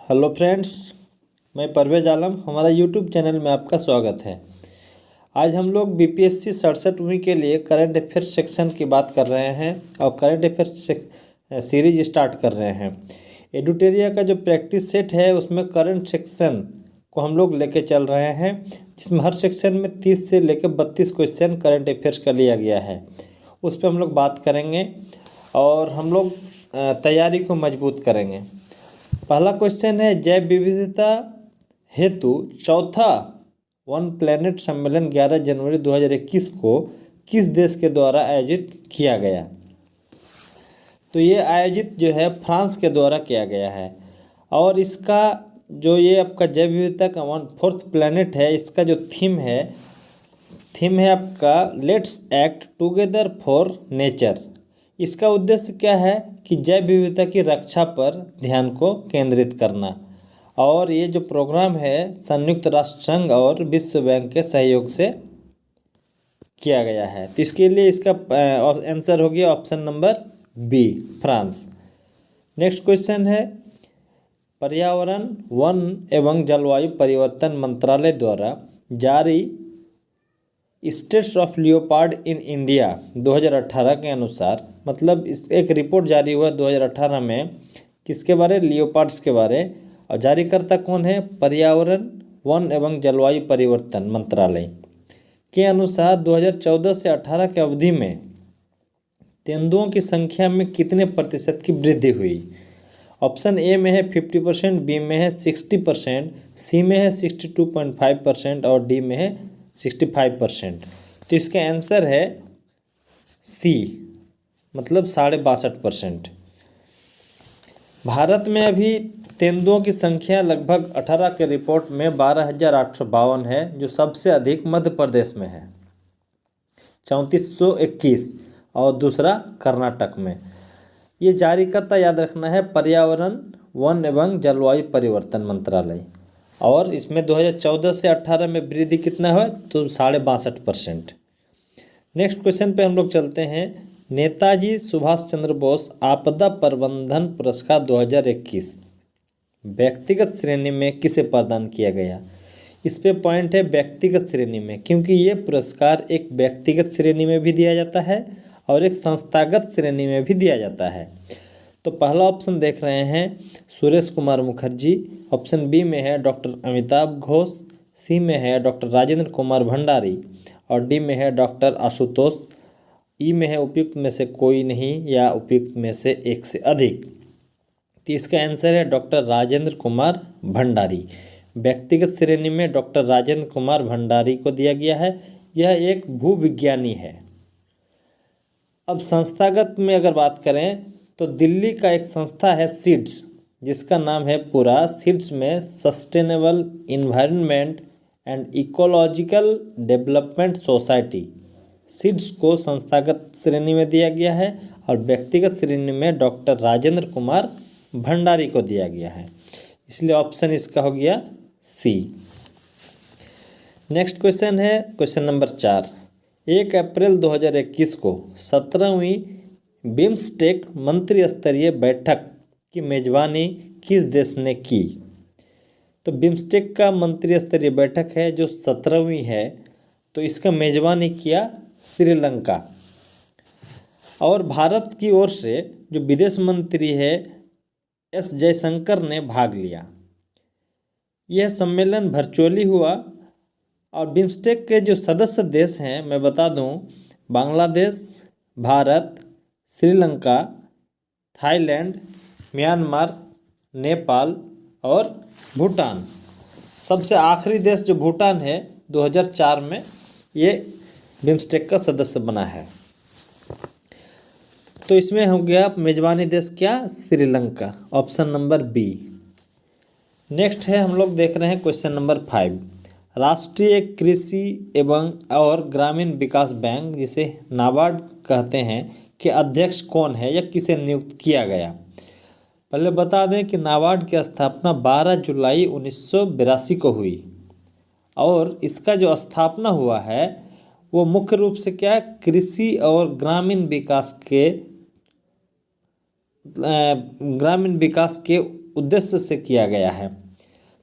Hello friends, मैं परवेज आलम। हमारा YouTube channel में आपका स्वागत है। आज हम लोग बीपीएससी 67वीं के लिए करंट अफेयर सेक्शन की बात कर रहे हैं और करंट अफेयर सीरीज स्टार्ट कर रहे हैं। एडुटेरिया का जो प्रैक्टिस सेट है उसमें करंट सेक्शन को हम लोग लेके चल रहे हैं, जिसमें हर सेक्शन में 30 से लेकर 32 क्वेश्चन करंट अफेयर्स का लिया गया है। उस पर हम लोग बात करेंगे और हम लोग तैयारी को मजबूत करेंगे। पहला क्वेश्चन है, जैव विविधता हेतु चौथा वन प्लैनेट सम्मेलन 11 जनवरी 2021 को किस देश के द्वारा आयोजित किया गया? तो ये आयोजित जो है फ्रांस के द्वारा किया गया है। और इसका जो ये आपका जैव विविधता का 4th प्लैनेट है, इसका जो थीम है आपका let's act together for nature. इसका उद्देश्य क्या है कि जैव विविधता की रक्षा पर ध्यान को केंद्रित करना। और ये जो प्रोग्राम है संयुक्त राष्ट्र संघ और विश्व बैंक के सहयोग से किया गया है। तो इसके लिए इसका आंसर हो गया option number B, France. Next question है, पर्यावरण, वन एवं जलवायु परिवर्तन मंत्रालय द्वारा जारी status of leopard in India 2018 के अनुसार, मतलब इस एक रिपोर्ट जारी हुआ 2018 में किसके बारे? लियोपार्ड्स के बारे। और जारीकर्ता कौन है? पर्यावरण, वन एवं जलवायु परिवर्तन मंत्रालय के अनुसार 2014 से 18 के अवधि में तेंदुओं की संख्या में कितने प्रतिशत की वृद्धि हुई? ऑप्शन ए में है 50%, बी में है 60%, सी में है 62.5% और डी में है 65%। तो इसका आंसर है सी, मतलब 62.5%। भारत में अभी तेंदुओं की संख्या लगभग 18 के रिपोर्ट में 12,852 है, जो सबसे अधिक मध्य प्रदेश में है 3421 और दूसरा कर्नाटक में। ये जारीकर्ता याद रखना है पर्यावरण, वन एवं जलवायु परिवर्तन मंत्रालय। और इसमें 2014 से 18 में वृद्धि कितना है? तो 62.5%। नेक्स्ट क्वेश्चन पे हम लोग चलते हैं, नेताजी सुभाष चंद्र बोस आपदा प्रबंधन पुरस्कार 2021 व्यक्तिगत श्रेणी में किसे प्रदान किया गया? इस पे पॉइंट है व्यक्तिगत श्रेणी में, क्योंकि ये पुरस्कार एक व्यक्तिगत श्रेणी में भी दिया जाता है और एक संस्थागत श्रेणी में भी दिया जाता है। तो पहला ऑप्शन देख रहे हैं सुरेश कुमार मुखर्जी, ऑप्शन बी में है डॉक्टर अमिताभ घोष, सी में है डॉक्टर राजेंद्र कुमार भंडारी और डी में है डॉक्टर आशुतोष, ई में है उपयुक्त में से कोई नहीं या उपयुक्त में से एक से अधिक। तो इसका आंसर है डॉक्टर राजेंद्र कुमार भंडारी। व्यक्तिगत श्रेणी में डॉक्टर राजेंद्र कुमार भंडारी को दिया गया है। यह एक भूविज्ञानी है। अब संस्थागत में अगर बात करें तो दिल्ली का एक संस्था है सीड्स, जिसका नाम है पूरा सीड्स में sustainable environment and ecological development society. Seeds को संस्थागत श्रेणी में दिया गया है और व्यक्तिगत श्रेणी में डॉक्टर राजेंद्र कुमार भंडारी को दिया गया है, इसलिए ऑप्शन इसका हो गया सी। नेक्स्ट क्वेश्चन है क्वेश्चन नंबर 4, 1 अप्रैल 2021 को 17वीं बिम्स्टेक मंत्री स्तरीय बैठक की मेजबानी किस देश ने की? तो बिम्स्टेक का मंत्री स्तरीय बैठक है जो 17वीं है, तो इसका मेजबानी किया श्रीलंका। और भारत की ओर से जो विदेश मंत्री है एस जयशंकर ने भाग लिया। यह सम्मेलन वर्चुअली हुआ और बिम्स्टेक के जो सदस्य देश हैं मैं बता दूं, बांग्लादेश, भारत, श्रीलंका, थाईलैंड, म्यांमार, नेपाल और भूटान। सबसे आखिरी देश जो भूटान है 2004 में ये बिम्स्टेक का सदस्य बना है। तो इसमें हो गया मेजबानी देश क्या? Sri Lanka, option number B. Next है हम लोग देख रहे हैं क्वेश्चन नंबर 5, राष्ट्रीय कृषि एवं और ग्रामीण विकास बैंक, जिसे नाबार्ड कहते हैं, के अध्यक्ष कौन है या किसे नियुक्त किया गया? पहले बता दें कि नाबार्ड की स्थापना 12 जुलाई 1982 को हुई और इसका जो स्थापना हुआ है वो मुख्य रूप से क्या, कृषि और ग्रामीण विकास के उद्देश्य से किया गया है?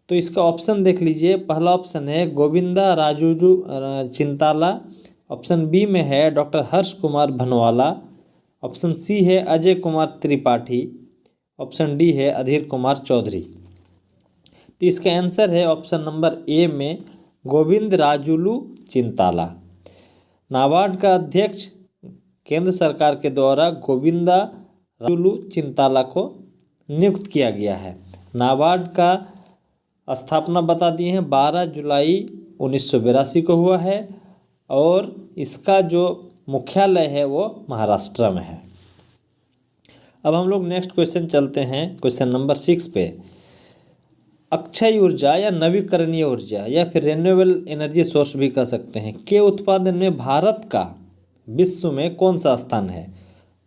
तो इसका ऑप्शन देख लीजिए। पहला ऑप्शन है गोविंदा राजुजू चिंताला, ऑप्शन बी में है doctor Harsh Kumar Bhanwala, option C है अजय कुमार त्रिपाठी, ऑप्शन डी है अधीर कुमार चौधरी। तो इसका आंसर है ऑप्शन नंबर ए में गोविंद राजुलू चिंताला। नाबार्ड का अध्यक्ष केंद्र सरकार के द्वारा गोविंदा राजुलू चिंताला को नियुक्त किया गया है। नाबार्ड का स्थापना बता दिए हैं 12 जुलाई 1982 को हुआ है और इसका जो मुख्यालय है वो महाराष्ट्र में है। अब हम लोग नेक्स्ट क्वेश्चन चलते हैं, क्वेश्चन नंबर 6 पे। अक्षय ऊर्जा या नवीकरणीय ऊर्जा या फिर रिन्यूएबल एनर्जी सोर्स भी कह सकते हैं के उत्पादन में भारत का विश्व में कौन सा स्थान है?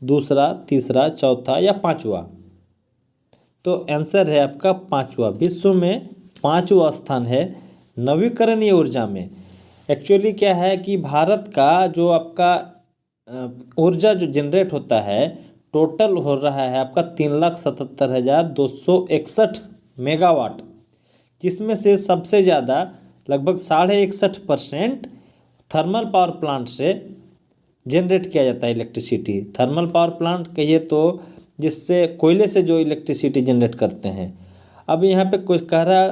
दूसरा, तीसरा, चौथा या पांचवा? तो आंसर है आपका पांचवा। विश्व में पांचवा स्थान है नवीकरणीय ऊर्जा में। एक्चुअली क्या है कि भारत का जो आपका ऊर्जा जो जनरेट होता है टोटल हो रहा है आपका 3,77,261 मेगावाट, जिसमें से सबसे ज़्यादा लगभग 61.5% थर्मल पावर प्लांट से जनरेट किया जाता है इलेक्ट्रिसिटी। थर्मल पावर प्लांट कहिए तो जिससे कोयले से जो इलेक्ट्रिसिटी जनरेट करते हैं। अब यहाँ पे कोई कह रहा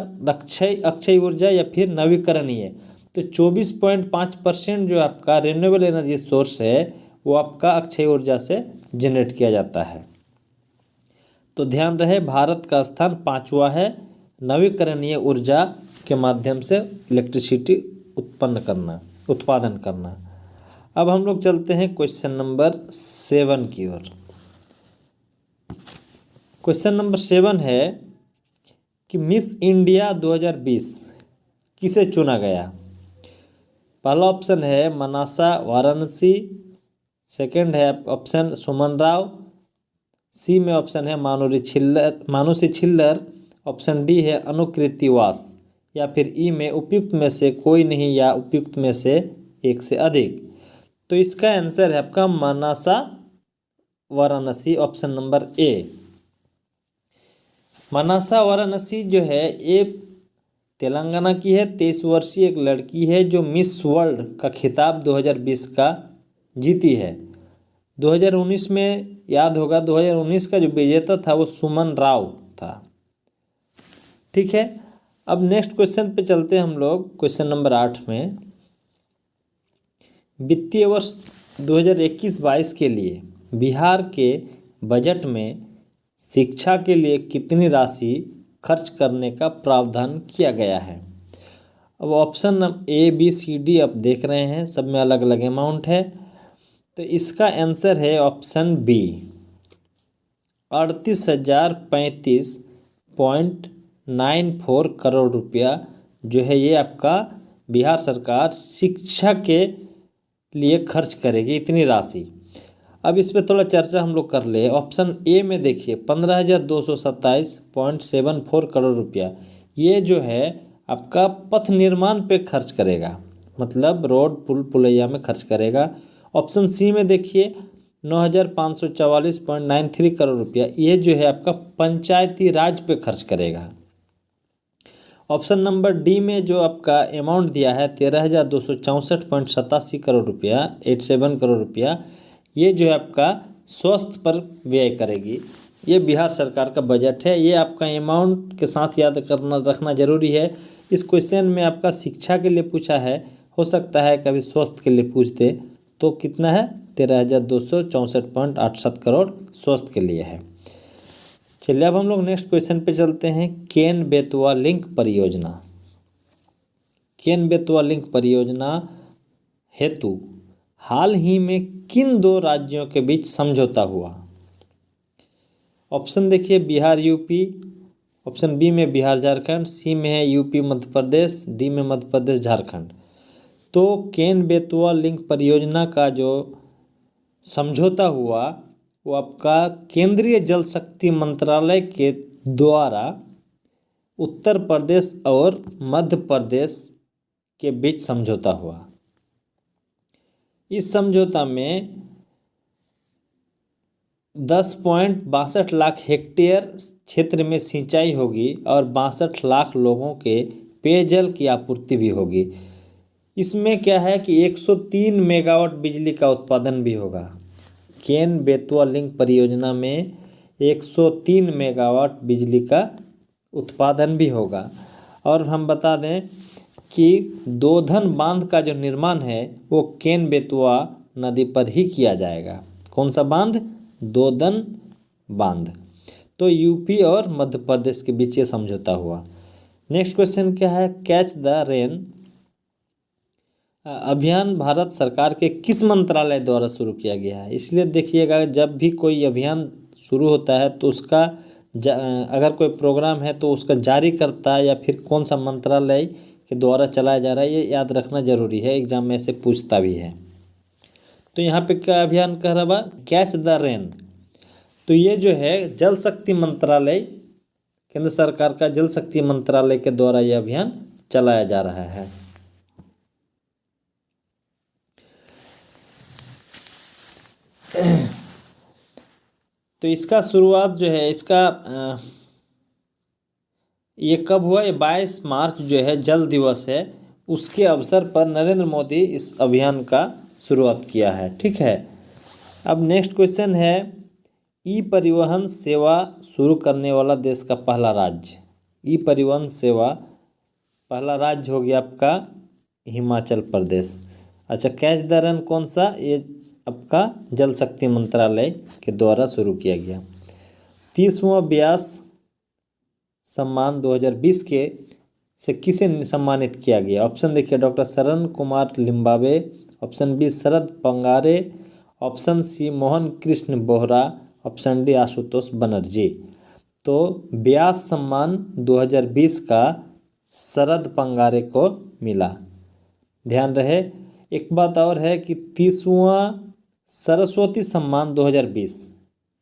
अक्षय ऊर्जा या फिर नवीकरणीय, तो 24.5% जो आपका रिन्यूएबल एनर्जी सोर्स है वो आपका अक्षय ऊर्जा से जनरेट किया जाता है। तो ध्यान रहे भारत का स्थान पांचवा है नवीकरणीय ऊर्जा के माध्यम से इलेक्ट्रिसिटी उत्पादन करना। अब हम लोग चलते हैं क्वेश्चन नंबर 7 की ओर। क्वेश्चन नंबर 7 है कि मिस इंडिया 2020 किसे चुना गया? पहला ऑप्शन है मनासा वाराणसी, सेकंड है ऑप्शन सुमन राव, सी में ऑप्शन है मानुषी छिल्लर, ऑप्शन डी है अनुकृति वास, या फिर ई में उपयुक्त में से कोई नहीं या उपयुक्त में से एक से अधिक। तो इसका आंसर है आपका Manasa Varanasi, option number A. Manasa Varanasi जो है ये तेलंगाना की है। 23 वर्षीय एक लड़की है जो मिस वर्ल्ड का खिताब 2020 का जीती है। 2019 में याद होगा 2019 का जो विजेता था वो सुमन राव था। ठीक है, अब नेक्स्ट क्वेश्चन पे चलते हैं हम लोग। क्वेश्चन नंबर 8 में वित्तीय वर्ष 2021-22 के लिए बिहार के बजट में शिक्षा के लिए कितनी राशि खर्च करने का प्रावधान किया गया है? अब option A B C D आप देख रहे हैं, सब में अलग अलग अमाउंट है। तो इसका आंसर है ऑप्शन बी 38,035.94 करोड़ रुपया जो है ये आपका बिहार सरकार शिक्षा के लिए खर्च करेगी, इतनी राशि। अब इस पर थोड़ा चर्चा हम लोग कर ले। ऑप्शन ए में देखिए 15,227.74 करोड़ रुपया, ये जो है आपका पथ निर्माण पे खर्च करेगा, मतलब रोड पुल पुलैया में खर्च करेगा। ऑप्शन सी में देखिए 9,544.93 करोड़ रुपया, ये जो है आपका पंचायती राज पे खर्च करेगा। ऑप्शन नंबर डी में जो आपका अमाउंट दिया है 13,264.87 करोड़ रुपया, 87 करोड़ रुपया, ये जो है आपका स्वास्थ्य पर व्यय करेगी। ये बिहार सरकार का बजट है। ये आपका अमाउंट के साथ याद रखना जरूरी है। इस क्वेश्चन में आपका शिक्षा के लिए पूछा है, हो सकता है कभी स्वास्थ्य के लिए पूछ दे। तो कितना है 13,264.87 करोड़ स्वास्थ्य के लिए है। चलिए अब हम लोग नेक्स्ट क्वेश्चन पे चलते हैं। केन बेतवा लिंक परियोजना, केन बेतवा लिंक परियोजना हेतु हाल ही में किन दो राज्यों के बीच समझौता हुआ? ऑप्शन देखिए बिहार यूपी, ऑप्शन बी में बिहार झारखंड, सी में है यूपी मध्य प्रदेश, डी में मध्य प्रदेश झारखंड। तो केन बेतवा लिंक परियोजना का जो समझौता हुआ वो आपका केंद्रीय जल शक्ति मंत्रालय के द्वारा उत्तर प्रदेश और मध्य प्रदेश के बीच समझौता हुआ। इस समझौता में 10.62 लाख हेक्टेयर क्षेत्र में सिंचाई होगी और 62 लाख लोगों के पेयजल की आपूर्ति भी होगी। इसमें क्या है कि 103 मेगावाट बिजली का उत्पादन भी होगा। केन बेतवा लिंक परियोजना में 103 मेगावाट बिजली का उत्पादन भी होगा। और हम बता दें कि दोधन बांध का जो निर्माण है वो केन बेतवा नदी पर ही किया जाएगा। कौन सा बांध? दोधन बांध। तो यूपी और मध्य प्रदेश के बीच ये समझौता हुआ। नेक्स्ट क्वेश्चन क्या है? कैच द रेन अभियान भारत सरकार के किस मंत्रालय द्वारा शुरू किया गया है? इसलिए देखिएगा, जब भी कोई अभियान शुरू होता है तो उसका अगर कोई प्रोग्राम है तो उसका जारी करता है या फिर कौन सा मंत्रालय के द्वारा चलाया जा रहा है, ये याद रखना जरूरी है, एग्जाम में से पूछता भी है। तो यहाँ पे क्या अभियान कह रहा है? Catch the rain. तो ये जो है जल शक्ति मंत्रालय, केंद्र सरकार का जल शक्ति मंत्रालय के द्वारा ये अभियान चलाया जा रहा है। तो इसका शुरुआत जो है ये कब हुआ? ये 22 मार्च जो है जल दिवस है, उसके अवसर पर नरेंद्र मोदी इस अभियान का शुरुआत किया है। ठीक है। अब नेक्स्ट क्वेश्चन है, ई परिवहन सेवा शुरू करने वाला देश का पहला राज्य। ई परिवहन सेवा पहला राज्य हो गया आपका हिमाचल प्रदेश। अच्छा, कैच द रन कौन सा? ये आपका जल शक्ति मंत्रालय के द्वारा शुरू किया गया। 30वां व्यास सम्मान 2020 से किसे सम्मानित किया गया? ऑप्शन देखिए, doctor Sharan Kumar Limbale, option B Sharad Pangare, option C Mohan Krishna Bohra, option D Ashutosh Banerjee. तो व्यास सम्मान 2020 का शरद पंगारे को मिला। ध्यान रहे, एक बात और है कि 30वां सरस्वती सम्मान 2020,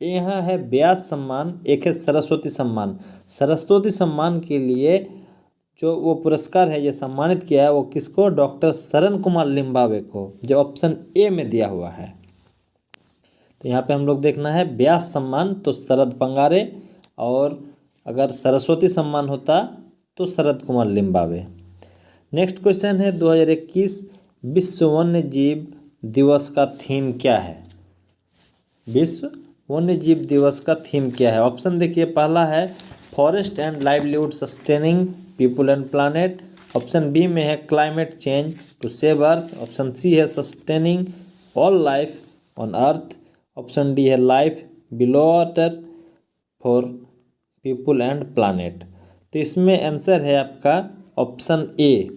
यहाँ है व्यास सम्मान, एक है सरस्वती सम्मान। सरस्वती सम्मान के लिए जो वो पुरस्कार है ये सम्मानित किया है वो किसको? डॉक्टर शरण कुमार लिम्बावे को, जो ऑप्शन ए में दिया हुआ है। तो यहाँ पे हम लोग देखना है व्यास सम्मान तो शरद पंगारे, और अगर सरस्वती सम्मान होता तो शरद कुमार लिम्बावे। नेक्स्ट क्वेश्चन है, 2021 विश्व वन्य जीव दिवस का थीम क्या है? विश्व वन्य जीव दिवस का थीम क्या है? ऑप्शन देखिए, पहला है forest and livelihood sustaining people and planet, option B में है climate change to save earth, option C है sustaining all life on earth, option D है life below water for people and planet. तो इसमें answer है आपका option A.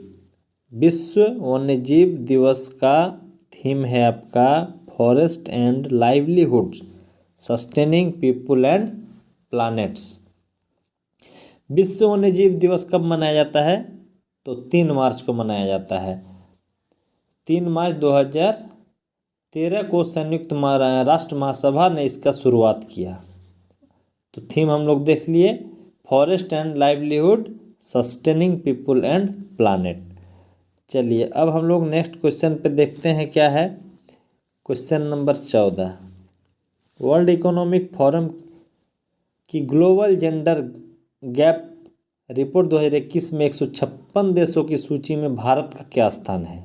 विश्व वन्यजीव दिवस का थीम है आपका forest and livelihood sustaining people and planets. विश्व वन्यजीव दिवस कब मनाया जाता है? तो 3 मार्च को मनाया जाता है। 3 मार्च 2013 को संयुक्त राष्ट्र महासभा ने इसका शुरुआत किया। तो थीम हम लोग देख लिए, forest and livelihood sustaining people and planet. चलिए अब हम लोग नेक्स्ट क्वेश्चन पे देखते हैं क्या है। Question number 14, world economic forum की ग्लोबल जेंडर गैप रिपोर्ट 2021 में 156 देशों की सूची में भारत का क्या स्थान है?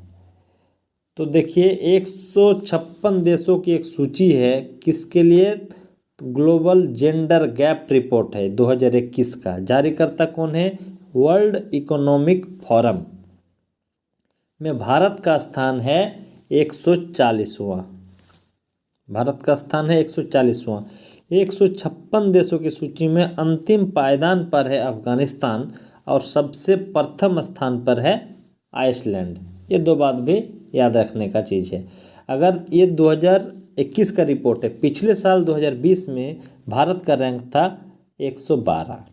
तो देखिए 156 देशों की एक सूची है, किसके लिए? तो ग्लोबल जेंडर गैप रिपोर्ट है 2021 का। जारीकर्ता कौन है? वर्ल्ड इकोनॉमिक फोरम में भारत का स्थान है 140वां। भारत का स्थान है 140वां। 156 देशों की सूची में अंतिम पायदान पर है अफगानिस्तान और सबसे प्रथम स्थान पर है आइसलैंड। ये दो बात भी याद रखने का चीज़ है। अगर ये 2021 का रिपोर्ट है, पिछले साल 2020 में भारत का रैंक था 112।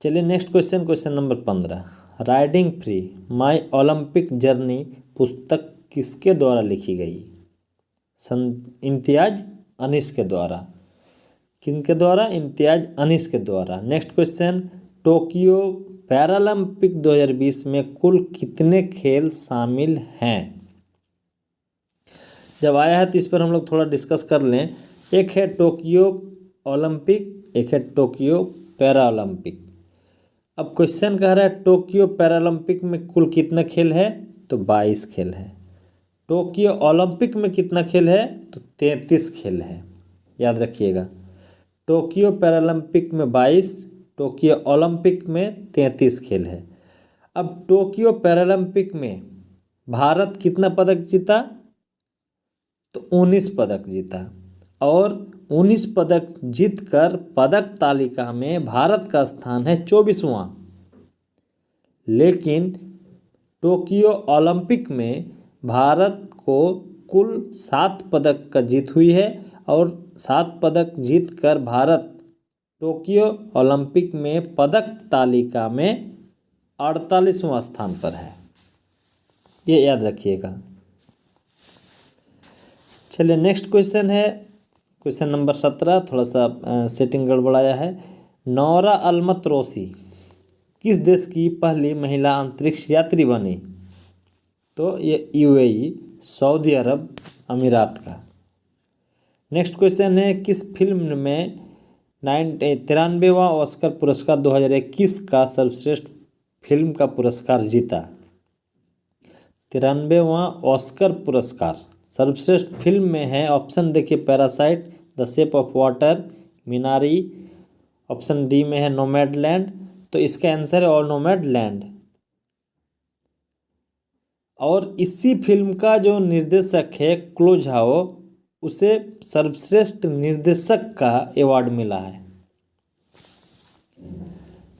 चलिए next question, question number 15, riding free my Olympic journey पुस्तक किसके द्वारा लिखी गई? इम्तियाज अनीस के द्वारा। किनके द्वारा? इम्तियाज अनीस के द्वारा। नेक्स्ट क्वेश्चन, टोक्यो पैरालंपिक 2020 में कुल कितने खेल शामिल हैं? जब आया है तो इस पर हम लोग थोड़ा डिस्कस कर लें। एक है टोक्यो ओलंपिक, एक है टोक्यो पैरा ओलंपिक। अब क्वेश्चन कह रहा है टोक्यो पैरा ओलंपिक में कुल कितने खेल है, तो 22 खेल है। टोक्यो ओलंपिक में कितना खेल है, तो 33 खेल है। याद रखिएगा, टोक्यो पैरालंपिक में 22, टोक्यो ओलंपिक में 33 खेल है। अब टोक्यो पैरालंपिक में भारत कितना पदक जीता, तो 19 पदक जीता, और 19 पदक जीतकर पदक तालिका में भारत का स्थान है 24वां। लेकिन टोक्यो ओलंपिक में भारत को कुल 7 पदक का जीत हुई है, और 7 पदक जीतकर भारत टोक्यो ओलंपिक में पदक तालिका में 48वां स्थान पर है। ये याद रखिएगा। चलिए नेक्स्ट क्वेश्चन है क्वेश्चन नंबर 17। थोड़ा सा सेटिंग गड़बड़ाया है। नौरा अलमतरोसी किस देश की पहली महिला अंतरिक्ष यात्री बनी, तो ये यूएई सऊदी अरब अमीरात का। नेक्स्ट क्वेश्चन है किस फिल्म में 93वां ऑस्कर पुरस्कार 2021 का सर्वश्रेष्ठ फिल्म का पुरस्कार जीता। 93वां ऑस्कर पुरस्कार सर्वश्रेष्ठ फिल्म में है, ऑप्शन देखिए, parasite, the shape of water, मिनारी, option D में है नोमैडलैंड। तो इसका आंसर है नोमैडलैंड। और इसी फिल्म का जो निर्देशक है क्लो झाओ, उसे सर्वश्रेष्ठ निर्देशक का अवार्ड मिला है।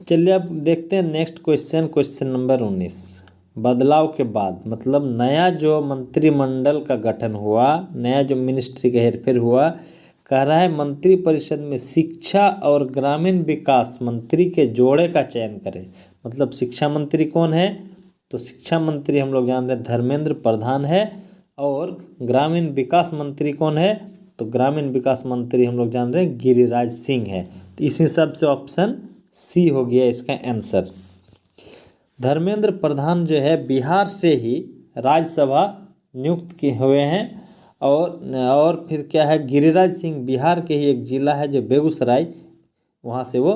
चलिए अब देखते हैं नेक्स्ट क्वेश्चन, क्वेश्चन नंबर 19। बदलाव के बाद मतलब नया जो मंत्रिमंडल का गठन हुआ, नया जो मिनिस्ट्री का हेरफेर हुआ, कह रहा है मंत्रिपरिषद में शिक्षा और ग्रामीण विकास मंत्री के जोड़े का चयन करें। मतलब शिक्षा मंत्री कौन है, तो शिक्षा मंत्री हम लोग जान रहे हैं धर्मेंद्र प्रधान है, और ग्रामीण विकास मंत्री कौन है, तो ग्रामीण विकास मंत्री हम लोग जान रहे हैं गिरिराज सिंह है। तो इस हिसाब से ऑप्शन सी हो गया इसका आंसर। धर्मेंद्र प्रधान जो है बिहार से ही राज्यसभा नियुक्त किए हुए हैं, और फिर क्या है, गिरिराज सिंह बिहार के ही एक जिला है जो बेगूसराय, वहाँ से वो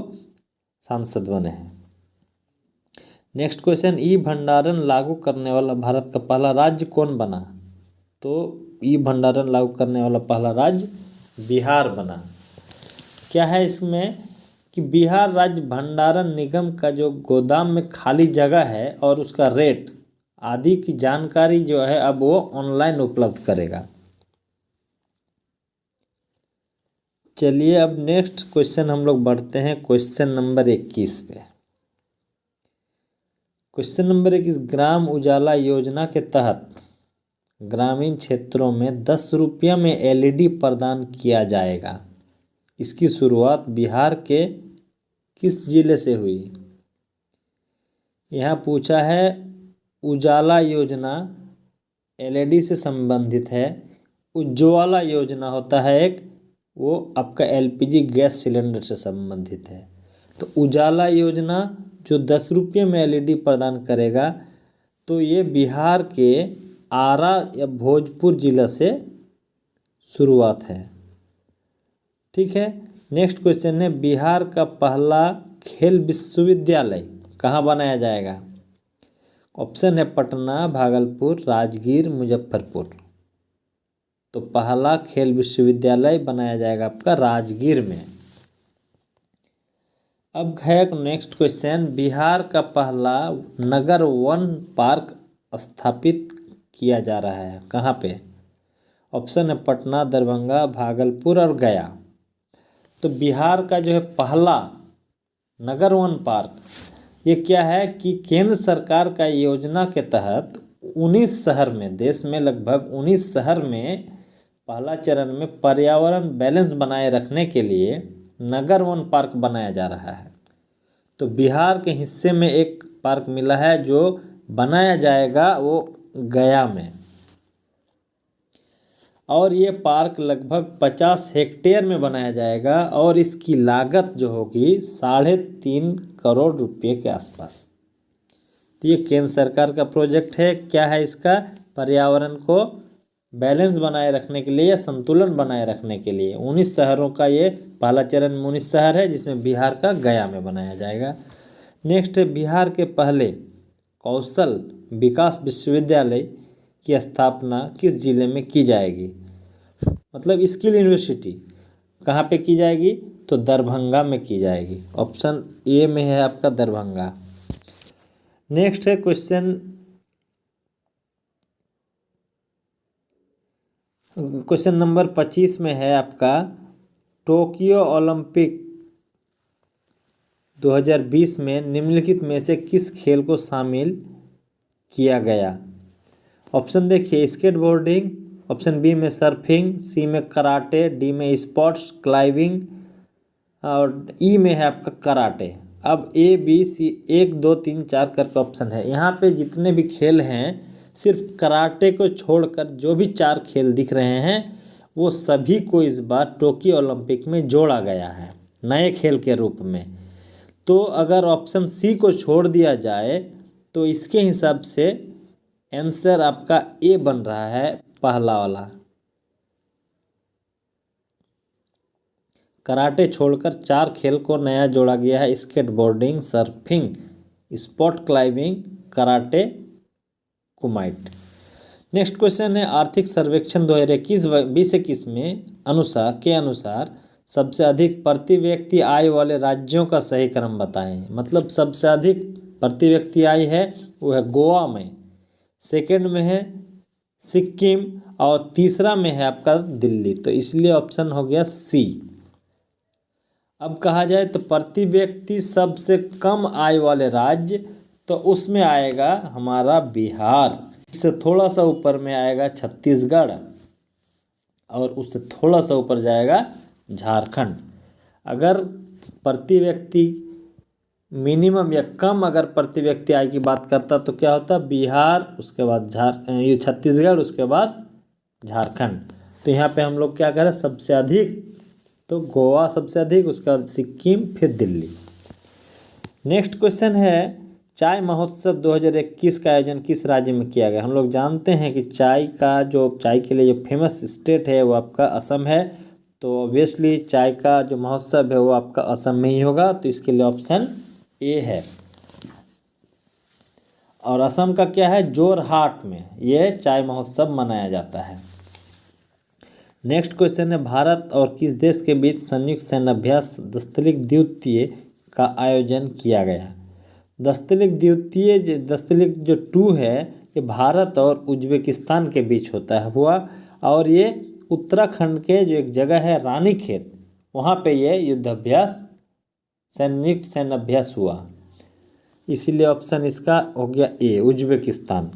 सांसद बने हैं। नेक्स्ट क्वेश्चन, ई भंडारण लागू करने वाला भारत का पहला राज्य कौन बना, तो ई भंडारण लागू करने वाला पहला राज्य बिहार बना। क्या है इसमें कि बिहार राज्य भंडारण निगम का जो गोदाम में खाली जगह है और उसका रेट आदि की जानकारी जो है अब वो ऑनलाइन उपलब्ध करेगा। चलिए अब नेक्स्ट क्वेश्चन हम लोग बढ़ते हैं क्वेश्चन नंबर 21 पे। क्वेश्चन नंबर 21, ग्राम उजाला योजना के तहत ग्रामीण क्षेत्रों में 10 रुपया में एलईडी प्रदान किया जाएगा। इसकी शुरुआत बिहार के किस जिले से हुई। यहाँ पूछा है उजाला योजना एलईडी से संबंधित है, उज्ज्वला योजना होता है एक, वो आपका एलपीजी गैस सिलेंडर से संबंधित है। तो उजाला योजना जो 10 रुपये में एलईडी प्रदान करेगा, तो ये बिहार के आरा या भोजपुर जिला से शुरुआत है। ठीक है, नेक्स्ट क्वेश्चन है, बिहार का पहला खेल विश्वविद्यालय कहाँ बनाया जाएगा। ऑप्शन है पटना, भागलपुर, राजगीर, मुजफ्फरपुर। तो पहला खेल विश्वविद्यालय बनाया जाएगा आपका राजगीर में। अब है नेक्स्ट क्वेश्चन, बिहार का पहला नगर वन पार्क स्थापित किया जा रहा है कहाँ पे। ऑप्शन है पटना, दरभंगा, भागलपुर और गया। तो बिहार का जो है पहला नगर वन पार्क, ये क्या है कि केंद्र सरकार का योजना के तहत 19 शहर में, देश में लगभग 19 शहर में पहला चरण में पर्यावरण बैलेंस बनाए रखने के लिए नगर वन पार्क बनाया जा रहा है। तो बिहार के हिस्से में एक पार्क मिला है जो बनाया जाएगा वो गया में, और ये पार्क लगभग 50 हेक्टेयर में बनाया जाएगा, और इसकी लागत जो होगी 3.5 करोड़ रुपये के आसपास। तो ये केंद्र सरकार का प्रोजेक्ट है। क्या है इसका, पर्यावरण को बैलेंस बनाए रखने के लिए या संतुलन बनाए रखने के लिए 19 शहरों का ये पहला चरण में 19 शहर है, जिसमें बिहार का गया में बनाया जाएगा। नेक्स्ट है, बिहार के पहले कौशल विकास विश्वविद्यालय की स्थापना किस जिले में की जाएगी? मतलब स्किल यूनिवर्सिटी कहाँ पे की जाएगी? तो दरभंगा में की जाएगी। ऑप्शन ए में है आपका दरभंगा। नेक्स्ट है क्वेश्चन नंबर 25 में है आपका, टोक्यो ओलंपिक 2020 में निम्नलिखित में से किस खेल को शामिल किया गया? ऑप्शन देखिए, स्केटबोर्डिंग, ऑप्शन बी में सर्फिंग, सी में कराटे, डी में स्पोर्ट्स क्लाइंबिंग और ई में है आपका कराटे। अब ए बी सी 1 2 3 4 करके ऑप्शन है। यहाँ पे जितने भी खेल हैं, सिर्फ कराटे को छोड़कर जो भी 4 खेल दिख रहे हैं वो सभी को इस बार टोक्यो ओलंपिक में जोड़ा गया है नए खेल के रूप में। तो अगर ऑप्शन सी को छोड़ दिया जाए तो इसके हिसाब से आंसर आपका ए बन रहा है, पहला वाला। कराटे छोड़कर 4 खेल को नया जोड़ा गया है, skateboarding, surfing, sport climbing, karate, कुमाइट। Next question है, आर्थिक सर्वेक्षण 2021 में अनुसार सबसे अधिक प्रति व्यक्ति आय वाले राज्यों का सही क्रम बताएं। मतलब सबसे अधिक प्रति व्यक्ति आय है वो है गोवा में, सेकंड में है सिक्किम और तीसरा में है आपका दिल्ली। तो इसलिए ऑप्शन हो गया सी। अब कहा जाए तो प्रति व्यक्ति सबसे कम आय वाले राज्य, तो उसमें आएगा हमारा बिहार, उससे थोड़ा सा ऊपर में आएगा छत्तीसगढ़ और उससे थोड़ा सा ऊपर जाएगा झारखंड। अगर प्रति व्यक्ति मिनिमम या कम अगर प्रति व्यक्ति आय की बात करता तो क्या होता? बिहार, उसके बाद छत्तीसगढ़, उसके बाद झारखंड। तो यहाँ पे हम लोग क्या करें, सबसे अधिक तो गोवा सबसे अधिक, उसके बाद सिक्किम, फिर दिल्ली। नेक्स्ट क्वेश्चन है, चाय महोत्सव 2021 का आयोजन किस राज्य में किया गया? हम लोग जानते हैं कि चाय के लिए जो फेमस स्टेट है वो आपका असम है। तो ऑब्वियसली चाय का जो महोत्सव है वो आपका असम में ही होगा, तो इसके लिए ऑप्शन ए है। और असम का क्या है, जोरहाट में ये चाय महोत्सव मनाया जाता है। नेक्स्ट क्वेश्चन है, भारत और किस देश के बीच संयुक्त सैन्य अभ्यास दस्तलिक द्वितीय का आयोजन किया गया? दस्तलिक जो 2 है ये भारत और उज्बेकिस्तान के बीच हुआ और ये उत्तराखंड के जो एक जगह है रानीखेत, वहाँ पे ये युद्धाभ्यास संयुक्त सैन्य अभ्यास हुआ। इसीलिए ऑप्शन इसका हो गया ए, उज्बेकिस्तान।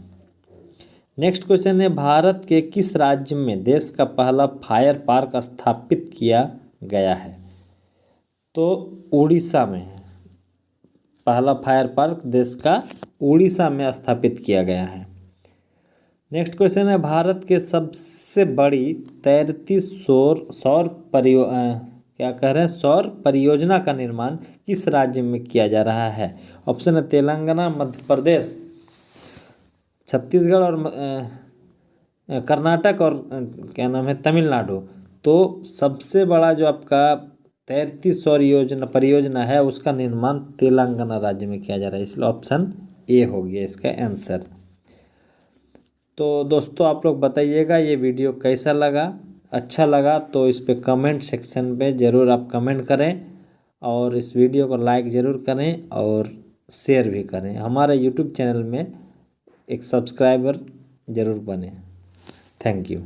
नेक्स्ट क्वेश्चन है, भारत के किस राज्य में देश का पहला फायर पार्क स्थापित किया गया है? तो उड़ीसा में है, पहला फायर पार्क देश का उड़ीसा में स्थापित किया गया है। नेक्स्ट क्वेश्चन है, भारत के सबसे बड़ी तैरती सौर परियोजना का निर्माण किस राज्य में किया जा रहा है? ऑप्शन है तेलंगाना, मध्य प्रदेश, छत्तीसगढ़ और कर्नाटक और क्या नाम है तमिलनाडु। तो सबसे बड़ा जो आपका तैरती सौर परियोजना है उसका निर्माण तेलंगाना राज्य में किया जा रहा है, इसलिए ऑप्शन ए हो गया इसका आंसर। तो दोस्तों आप लोग बताइएगा ये वीडियो कैसा लगा। अच्छा लगा तो इस पे कमेंट सेक्शन पे ज़रूर आप कमेंट करें और इस वीडियो को लाइक ज़रूर करें और शेयर भी करें। हमारे यूट्यूब चैनल में एक सब्सक्राइबर ज़रूर बने। Thank you.